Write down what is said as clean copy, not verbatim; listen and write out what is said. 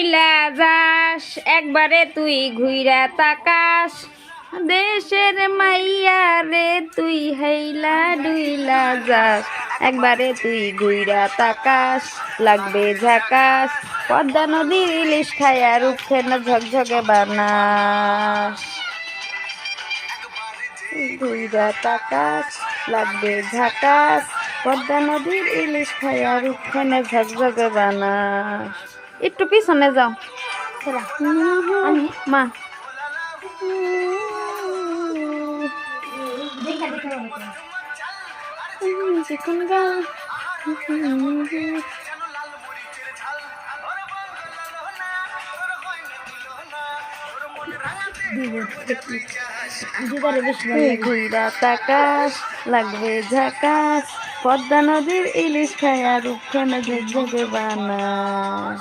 ডুইলা যাস একবারে তুই ঘুইরা তাকাস দেশের মাইয়া রে তুই হেইলা ডুইলা যাস একবারে তুই ঘুইরা তাকাস লাগবে ঝাকাস পদ্মা নদীর ইলিশ খায়া রুখে না ঝকঝকে বানাস ঘুইরা তাকাস লাগবে ঝাকাস পদ্মা নদীর ইলিশ খায়া রুখে না ঝকঝকে বানাস একটু পিছনে যাও মা ঘুইরা তাকাস লাগবে ঝাকাস পদ্মা নদীর ইলিশ খায়া রুখে না ঝকঝকে বানাস